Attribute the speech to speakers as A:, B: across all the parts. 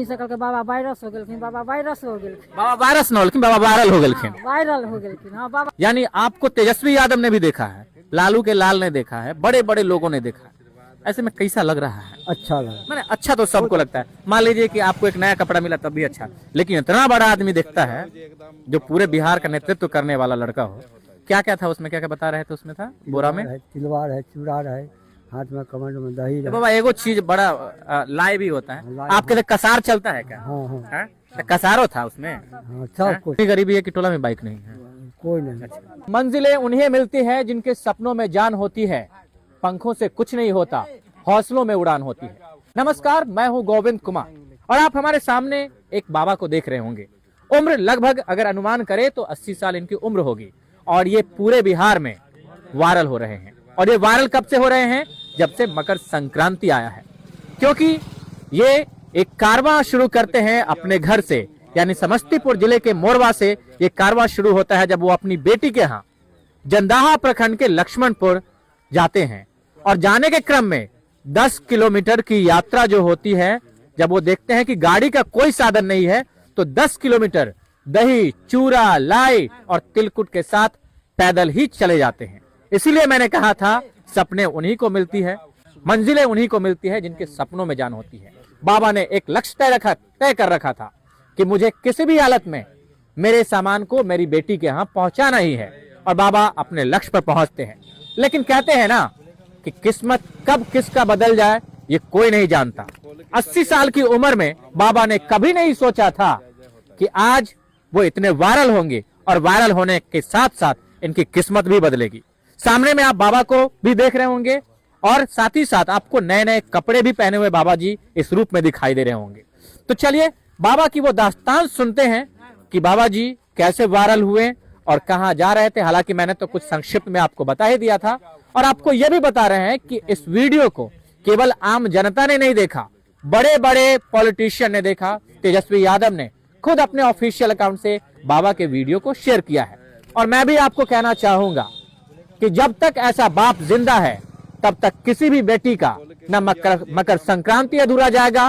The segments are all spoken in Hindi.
A: नहीं सकल के बाबा वायरस हो गेलखिन, बाबा वायरस हो गेलखिन,
B: बाबा वायरस न होलखिन, बाबा वायरल हो गेलखिन।
A: वायरल हो गेलखिन। हाँ बाबा।
B: यानी आपको तेजस्वी यादव ने भी देखा है, लालू के लाल ने देखा है, बड़े बड़े लोगों ने देखा है, ऐसे में कैसा लग रहा है?
C: अच्छा लगा।
B: मैंने अच्छा तो सबको लगता है, मान लीजिए कि आपको एक नया कपड़ा मिला तब भी अच्छा, लेकिन इतना बड़ा आदमी देखता है जो पूरे बिहार का नेतृत्व करने वाला लड़का हो। क्या क्या था उसमें, क्या क्या बता रहे थे उसमें? था बोरा में
C: तिलवार है, चूड़ा है, हाथ में कमंड में दही है।
B: बाबा एगो चीज बड़ा लाए भी होता है, आपके लिए कसार चलता है क्या?
C: हाँ हाँ
B: हाँ? तो कसारो था उसमें।
C: हाँ, सब कुछ।
B: इतनी गरीबी है कि टोला में बाइक नहीं है।
C: कोई नहीं।
B: मंजिलें उन्हें मिलती है जिनके सपनों में जान होती है, पंखों से कुछ नहीं होता, हौसलों में उड़ान होती है। नमस्कार, मैं हूं गोविंद कुमार और आप हमारे सामने एक बाबा को देख रहे होंगे। उम्र लगभग अगर अनुमान करें तो 80 साल इनकी उम्र होगी और ये पूरे बिहार में वायरल हो रहे हैं। और ये वायरल कब से हो रहे हैं? जब से मकर संक्रांति आया है, क्योंकि ये एक कारवां शुरू करते हैं अपने घर से, यानी समस्तीपुर जिले के मोरवा से ये कारवां शुरू होता है जब वो अपनी बेटी के यहाँ जंदाहा प्रखंड के लक्ष्मणपुर जाते हैं। और जाने के क्रम में 10 किलोमीटर की यात्रा जो होती है, जब वो देखते हैं कि गाड़ी का कोई साधन नहीं है तो 10 किलोमीटर दही, चूरा, लाई और तिलकुट के साथ पैदल ही चले जाते हैं। इसीलिए मैंने कहा था सपने उन्हीं को मिलती है, मंजिलें उन्हीं को मिलती है जिनके सपनों में जान होती है। बाबा ने एक लक्ष्य तय कर रखा था कि मुझे किसी भी हालत में मेरे सामान को मेरी बेटी के यहाँ पहुंचाना ही है, और बाबा अपने लक्ष्य पर पहुंचते हैं। लेकिन कहते हैं ना कि किस्मत कब किसका बदल जाए ये कोई नहीं जानता। 80 साल की उम्र में बाबा ने कभी नहीं सोचा था कि आज वो इतने वायरल होंगे और वायरल होने के साथ साथ इनकी किस्मत भी बदलेगी। सामने में आप बाबा को भी देख रहे होंगे और साथ ही साथ आपको नए नए कपड़े भी पहने हुए बाबा जी इस रूप में दिखाई दे रहे होंगे। तो चलिए बाबा की वो दास्तान सुनते हैं कि बाबा जी कैसे वायरल हुए और कहाँ जा रहे थे। हालांकि मैंने तो कुछ संक्षिप्त में आपको बता ही दिया था, और आपको यह भी बता रहे हैं कि इस वीडियो को केवल आम जनता ने नहीं देखा, बड़े बड़े पॉलिटिशियन ने देखा। तेजस्वी यादव ने खुद अपने ऑफिशियल अकाउंट से बाबा के वीडियो को शेयर किया है। और मैं भी आपको कहना चाहूंगा कि जब तक ऐसा बाप जिंदा है तब तक किसी भी बेटी का न मकर संक्रांति अधूरा जाएगा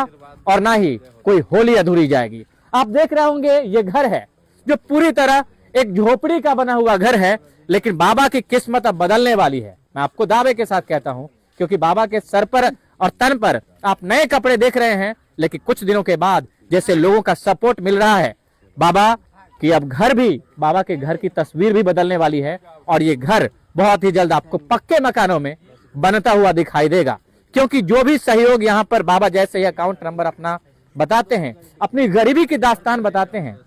B: और ना ही कोई होली अधूरी जाएगी। आप देख रहे होंगे ये घर है जो पूरी तरह एक झोपड़ी का बना हुआ घर है, लेकिन बाबा की किस्मत अब बदलने वाली है। मैं आपको दावे के साथ कहता हूं, क्योंकि बाबा के सर पर और तन पर आप नए कपड़े देख रहे हैं, लेकिन कुछ दिनों के बाद जैसे लोगों का सपोर्ट मिल रहा है बाबा की, अब घर भी, बाबा के घर की तस्वीर भी बदलने वाली है। और ये घर बहुत ही जल्द आपको पक्के मकानों में बनता हुआ दिखाई देगा, क्योंकि जो भी सहयोग यहाँ पर बाबा जैसे ही अकाउंट नंबर अपना बताते हैं, अपनी गरीबी की दास्तान बताते हैं,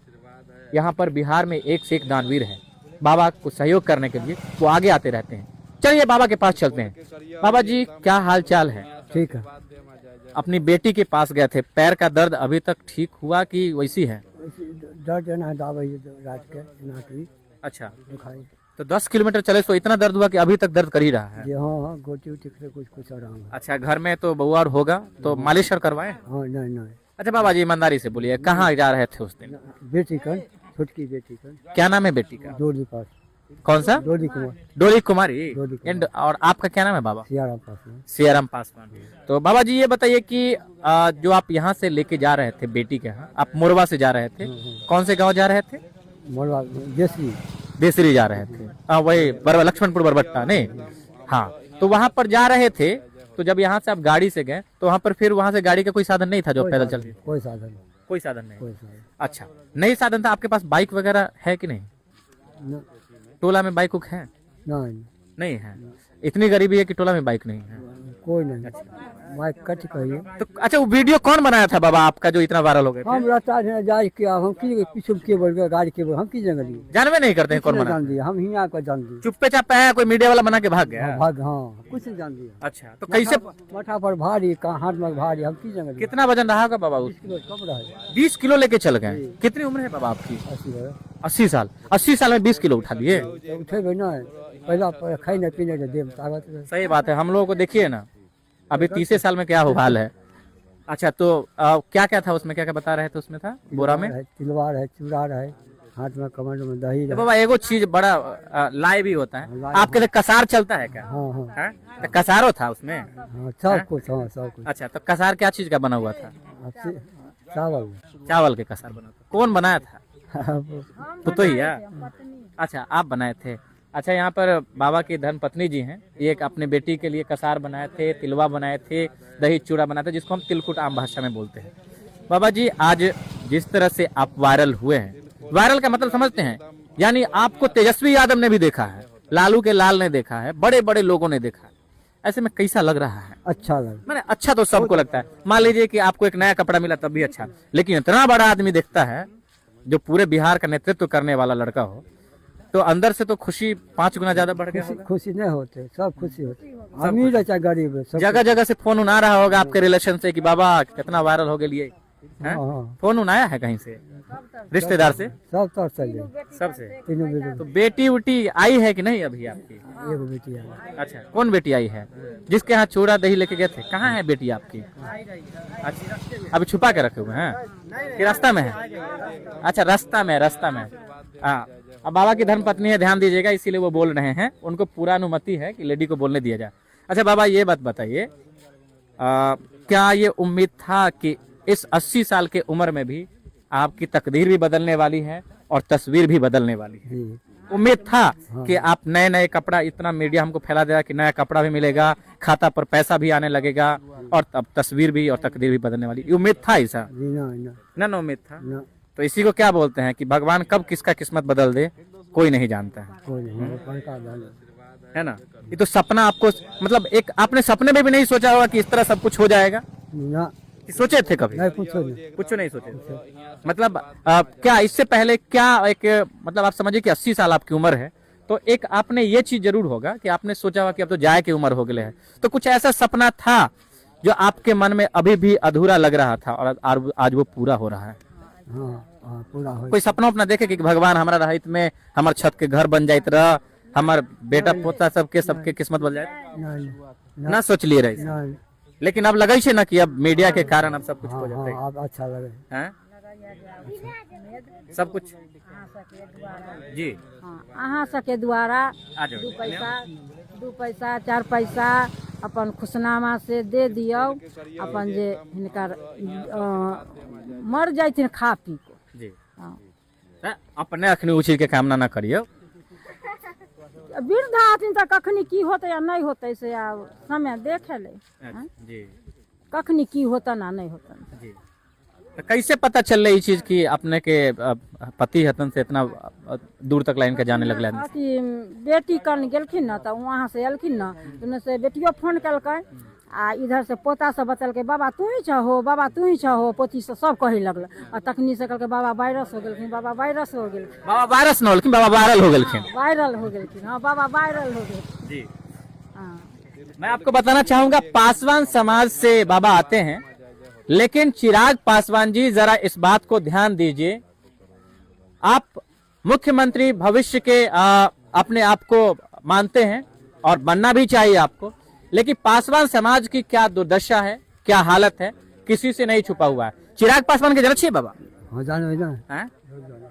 B: यहाँ पर बिहार में एक से एक दानवीर है बाबा को सहयोग करने के लिए, वो आगे आते रहते हैं। चलिए बाबा के पास चलते हैं। बाबा जी क्या हाल चाल है?
C: ठीक है।
B: अपनी बेटी के पास गए थे, पैर का दर्द अभी तक ठीक हुआ कि वैसी है?
C: दर्द है ना, दवाई रात के ना की।
B: अच्छा,
C: दिखाई।
B: तो 10 किलोमीटर चले तो इतना दर्द हुआ कि अभी तक दर्द कर ही रहा है?
C: हाँ हाँ, गोटी उटी से कुछ आराम है।
B: अच्छा, घर में तो बउआ और होगा तो मालिश और करवाए?
C: हाँ नहीं नहीं।
B: अच्छा बाबा जी ईमानदारी से बोलिए, कहाँ जा रहे थे उस दिन?
C: बेटी का, छोटकी बेटी का।
B: क्या नाम है बेटी का?
C: डोली पास।
B: कौन सा?
C: डोली कुमार।
B: डोली कुमारी।
C: डोली कुमार।
B: एंड और आपका क्या नाम है बाबा?
C: सियाराम पासवान।
B: सियाराम पासवान। तो बाबा जी ये बताइए कि जो आप यहाँ से लेके जा रहे थे बेटी के यहाँ, आप मोरवा से जा रहे थे, कौन से गांव जा रहे थे?
C: मोरवा देसरी।
B: देसरी जा रहे थे। वही लक्ष्मणपुर बरबट्टा नहीं? हाँ, तो वहाँ पर जा रहे थे, तो जब यहाँ से आप गाड़ी से गए तो वहाँ पर फिर वहाँ से गाड़ी का कोई साधन नहीं था जो पैदल चल?
C: कोई साधन नहीं।
B: कोई साधन नहीं।
C: कोई साधन
B: अच्छा, नहीं साधन था। आपके पास बाइक वगैरह है कि नहीं?
C: न-
B: टोला में बाइक उक है?
C: नहीं
B: नहीं है। इतनी गरीबी है कि टोला में बाइक नहीं है।
C: कोई नहीं। माइक कट कहिए।
B: तो अच्छा, वो वीडियो कौन बनाया था बाबा आपका जो इतना वायरल हो गया?
C: हम रास्ता जाए के हम की पीछे के बोल के गाड़ी के हम की जंगल
B: जानवे नहीं करते हैं कौन बना?
C: जान दिया हम हिया को जान दिया।
B: चुप्पे चापे आया, कोई मीडिया वाला बना के भाग गया?
C: भाग। हाँ, कुछ नहीं जान दिया।
B: अच्छा, तो कैसे?
C: माथा पर भारी, हाथ में भारी, हम की जंगल।
B: कितना वजन रहा होगा बाबा?
C: 20 किलो कम रहा।
B: 20 किलो लेके चल गए। कितनी उम्र है बाबा आपकी? 80 साल। 80 साल में 20 किलो उठा दिए?
C: उठे भी ना, पहला खाने पीने के देव ताकत।
B: सही बात है। हम लोगों को देखिए ना, अभी 30 साल में क्या हाल है। अच्छा, तो क्या क्या था उसमें, क्या क्या बता रहे थे उसमें? था बोरा में
C: तिलवार है, चूड़ा है, हाथ में कमंड में दही है।
B: बाबा एगो चीज बड़ा लाए भी होता है, आपके लिए कसार चलता है क्या?
C: हाँ हाँ
B: हाँ? तो कसारो था उसमें?
C: हाँ, सब कुछ। हाँ सब कुछ।
B: अच्छा, तो कसार क्या चीज का बना हुआ था?
C: चावल
B: चावल के कसार बना था। कौन बनाया था? तो ही है।
A: पत्नी
B: अच्छा, आप बनाए थे। अच्छा, यहाँ पर बाबा की धर्म पत्नी जी हैं, ये एक अपने बेटी के लिए कसार बनाए थे, तिलवा बनाए थे, दही चूड़ा बनाए थे, जिसको हम तिलकुट आम भाषा में बोलते हैं। बाबा जी, आज जिस तरह से आप वायरल हुए हैं, वायरल का मतलब समझते हैं, यानी आपको तेजस्वी यादव ने भी देखा है, लालू के लाल ने देखा है, बड़े बड़े लोगों ने देखा है। ऐसे में कैसा लग रहा है?
C: अच्छा लगा।
B: मैंने अच्छा तो सबको लगता है। मान लीजिए कि आपको एक नया कपड़ा मिला तब भी अच्छा, लेकिन इतना बड़ा आदमी देखता है जो पूरे बिहार का नेतृत्व करने वाला लड़का हो, तो अंदर से तो खुशी 5 गुना ज्यादा बढ़ गया होगा।
C: खुशी नहीं होते, सब खुशी होते, अमीर है चाहे गरीब है, सब
B: जगह जगह से फोन उना रहा होगा आपके रिलेशन से कि बाबा कितना वायरल हो गए।
C: हाँ, हाँ।
B: फोन उनाया है कहीं से, रिश्तेदार से,
C: सब तर चले,
B: सबसे?
C: तीनों बेटे,
B: तो बेटी उटी आई है कि नहीं अभी आपकी?
C: एगो बेटी है।
B: अच्छा, कौन बेटी आई है? जिसके यहाँ चूड़ा दही लेके गए थे, कहाँ है बेटी आपकी? अच्छा, अभी छुपा के रखे हुए हैं कि रास्ता में है? अच्छा, रास्ता में। हाँ, अब बाबा की धर्म पत्नी है, ध्यान दीजिएगा, इसीलिए वो बोल रहे हैं, उनको पूरा अनुमति है कि लेडी को बोलने दिया जाए। अच्छा बाबा, ये बात बताइए, क्या ये उम्मीद था कि इस 80 साल के उम्र में भी आपकी तकदीर भी बदलने वाली है और तस्वीर भी बदलने वाली है?
C: जी,
B: उम्मीद था कि आप नए नए कपड़ा, इतना मीडिया हमको फैला देगा कि नया कपड़ा भी मिलेगा, खाता पर पैसा भी आने लगेगा और तब तस्वीर भी और तकदीर भी बदलने वाली, उम्मीद था ऐसा?
C: जी,
B: ना उम्मीद था।
C: ना,
B: तो इसी को क्या बोलते हैं कि भगवान कब किसका किस्मत बदल दे कोई नहीं जानता है,
C: कोई नहीं, भगवान का जाने।
B: है ना? ये तो सपना आपको, मतलब एक आपने सपने में भी नहीं सोचा होगा कि इस तरह सब कुछ हो जाएगा?
C: ना,
B: कि सोचे थे कभी?
C: नहीं पूछो नहीं।
B: कुछ नहीं सोचे। मतलब क्या इससे पहले क्या एक, मतलब आप समझिए कि 80 साल आपकी उम्र है, तो एक आपने ये चीज जरूर होगा कि आपने सोचा होगा कि अब तो जाए की उम्र हो गई है, तो कुछ ऐसा सपना था जो आपके मन में अभी भी अधूरा लग रहा था और आज वो पूरा हो रहा है?
C: हाँ, पूरा हो।
B: कोई सपना अपना देखे कि भगवान हमारा रहित में हमार छत के घर बन जाइत रह, हमार बेटा पोता सबके किस्मत बदल जाए? ना सोच लिए रहे,
C: नहीं,
B: लेकिन अब लगे ना कि अब मीडिया के कारण अब सब कुछ हो जाता है।
C: हाँ, अब अच्छा लगे।
B: हैं? सब कुछ जी,
A: अहाँ सबके द्वारा
B: आ जाओ।
A: 2 पैसा 4 पैसा अपन खुशनामा से दे दियो, अपन जे हिनकर मर जाथिन खा पी को।
B: जी,
A: हाँ।
B: अपने अखनी उचित के कामना ना करियो।
A: वृद्ध आदमी तो कखनी की होते या नहीं होते से आब समय देखे ले,
B: जी
A: कखनी की होता ना नहीं होता।
B: जी, तो कैसे पता चल रही चीज कि अपने के पति हतन से इतना दूर तक लाइन का जाने लगला?
A: अथी बेटी कन गेलखिन ना, तो वहाँ से एलखिन ना, तो से बेटियो फोन कलकै, आ इधर से पोता सब बतलकै बाबा तू ही छहो, बाबा तू ही छहो, पोती से सब कहे लगल। आ तखनी से कहलकै बाबा वायरस हो गेलखिन, बाबा वायरस हो गेलखिन।
B: बाबा वायरस न होलखिन, बाबा वायरल हो गेलखिन।
A: वायरल हो गेलखिन, हाँ बाबा वायरल हो गेलखिन।
B: जी,
A: हाँ,
B: मैं आपको बताना चाहूंगा, पासवान समाज से बाबा आते हैं, लेकिन चिराग पासवान जी जरा इस बात को ध्यान दीजिए, आप मुख्यमंत्री भविष्य के अपने आप को मानते हैं और बनना भी चाहिए आपको, लेकिन पासवान समाज की क्या दुर्दशा है, क्या हालत है, किसी से नहीं छुपा हुआ है। चिराग पासवान के जनत छिए बाबा?
C: हाँ, जानवे ना।
B: हैं?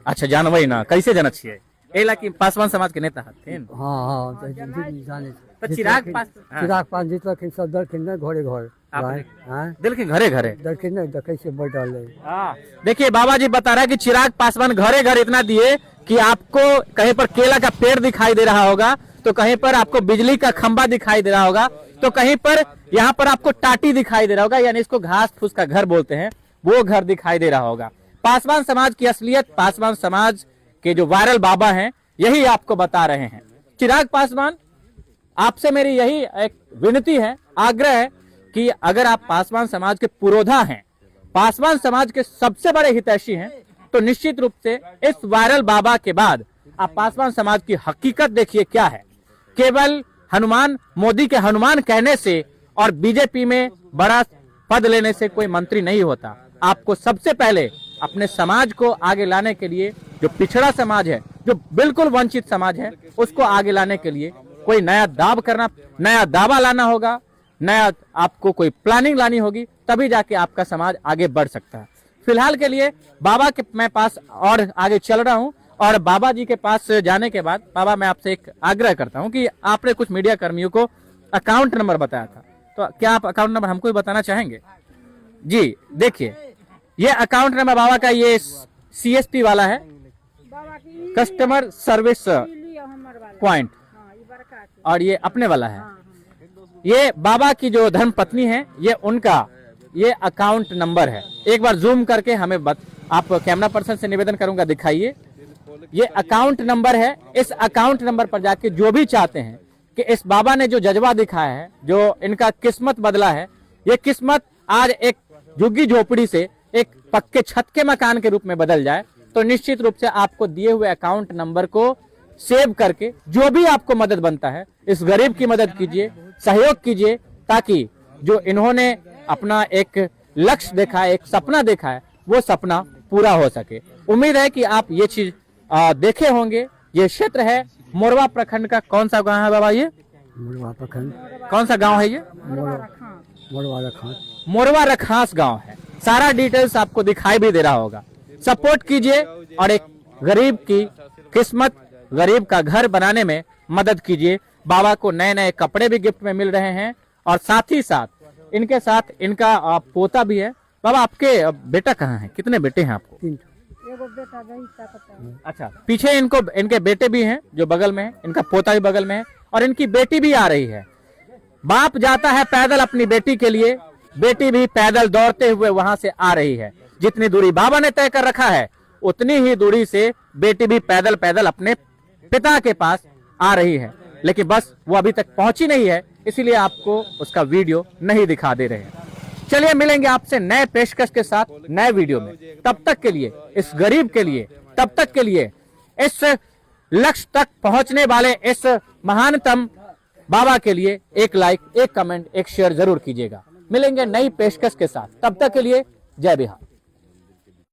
B: अच्छा, जानवे ना, कैसे जनत छिए? एला कि पासवान समाज के नेता हथिन।
C: हाँ, तो जाने।
B: तो चिराग
C: पासवान जितलखिन सब दलखिन ना घरे घर। हाँ,
B: दिलखिन घरे घरे
C: दलखिन ना, कैसे बैठल है।
B: देखिए बाबा जी बता रहा है कि चिराग पासवान घरे घर इतना दिए कि आपको कहीं पर केला का पेड़ दिखाई दे रहा होगा, तो कहीं पर आपको बिजली का खंबा दिखाई दे रहा होगा, तो कहीं पर यहाँ पर आपको टाटी दिखाई दे रहा होगा, यानी इसको घास फूस का घर बोलते हैं, वो घर दिखाई दे रहा होगा। पासवान समाज की असलियत, पासवान समाज के जो वायरल बाबा हैं, यही आपको बता रहे हैं। चिराग पासवान, आपसे मेरी यही एक विनती है, आग्रह है कि अगर आप पासवान समाज के पुरोधा हैं, पासवान समाज के सबसे बड़े हितैषी हैं, तो निश्चित रूप से इस वायरल बाबा के बाद आप पासवान समाज की हकीकत देखिए क्या है। केवल हनुमान, मोदी के हनुमान कहने से और बीजेपी में बड़ा पद लेने से कोई मंत्री नहीं होता। आपको सबसे पहले अपने समाज को आगे लाने के लिए, जो पिछड़ा समाज है, जो बिल्कुल वंचित समाज है, उसको आगे लाने के लिए कोई नया दावा लाना होगा, नया आपको कोई प्लानिंग लानी होगी, तभी जाके आपका समाज आगे बढ़ सकता है। फिलहाल के लिए बाबा के मैं पास और आगे चल रहा हूं, और बाबा जी के पास जाने के बाद बाबा मैं आपसे एक आग्रह करता हूं कि आपने कुछ मीडिया कर्मियों को अकाउंट नंबर बताया था, तो क्या आप अकाउंट नंबर हमको भी बताना चाहेंगे? जी देखिए, ये अकाउंट नंबर बाबा का, ये CSP वाला है,
A: बाबा की
B: कस्टमर सर्विस
A: हमर वाला
B: पॉइंट,
A: हाँ ये बड़का के।
B: और ये अपने वाला है।
A: हाँ,
B: ये बाबा की जो धर्म पत्नी है, ये उनका ये अकाउंट नंबर है। एक बार जूम करके हमें आप कैमरा पर्सन से निवेदन करूंगा, दिखाइए। ये अकाउंट नंबर है। इस अकाउंट नंबर पर जाके जो भी चाहते हैं कि इस बाबा ने जो जज्बा दिखाया है, जो इनका किस्मत बदला है, ये किस्मत आज एक झुग्गी झोपड़ी से एक पक्के छत के मकान के रूप में बदल जाए, तो निश्चित रूप से आपको दिए हुए अकाउंट नंबर को सेव करके जो भी आपको मदद बनता है, इस गरीब की मदद कीजिए, सहयोग कीजिए, ताकि जो इन्होंने अपना एक लक्ष्य देखा है, एक सपना देखा है, वो सपना पूरा हो सके। उम्मीद है कि आप ये चीज देखे होंगे। ये क्षेत्र है मोरवा प्रखंड का, कौन सा गांव है बाबा ये?
C: मोरवा प्रखंड,
B: कौन सा गांव है ये?
C: मोरवा रखान।
B: मोरवा रखास गांव है। सारा डिटेल्स आपको दिखाई भी दे रहा होगा। सपोर्ट कीजिए और एक गरीब की किस्मत, गरीब का घर बनाने में मदद कीजिए। बाबा को नए नए कपड़े भी गिफ्ट में मिल रहे हैं, और साथ ही साथ इनके साथ इनका पोता भी है। बाबा आपके बेटा कहाँ है? कितने बेटे हैं आपको?
C: 3
A: एगो बेटा रही ताकत।
B: अच्छा, पीछे इनके बेटे भी हैं जो बगल में है, इनका पोता भी बगल में है, और इनकी बेटी भी आ रही है। बाप जाता है पैदल अपनी बेटी के लिए, बेटी भी पैदल दौड़ते हुए वहां से आ रही है। जितनी दूरी बाबा ने तय कर रखा है, उतनी ही दूरी से बेटी भी पैदल पैदल अपने पिता के पास आ रही है, लेकिन बस वो अभी तक पहुंची नहीं है, इसीलिए आपको उसका वीडियो नहीं दिखा दे रहे हैं। चलिए मिलेंगे आपसे नए पेशकश के साथ नए वीडियो में। तब तक के लिए, इस गरीब के लिए, तब तक के लिए, इस लक्ष्य तक पहुंचने वाले इस महानतम बाबा के लिए एक लाइक, एक कमेंट, एक शेयर जरूर कीजिएगा। मिलेंगे नई पेशकश के साथ, तब तक के लिए जय बिहार।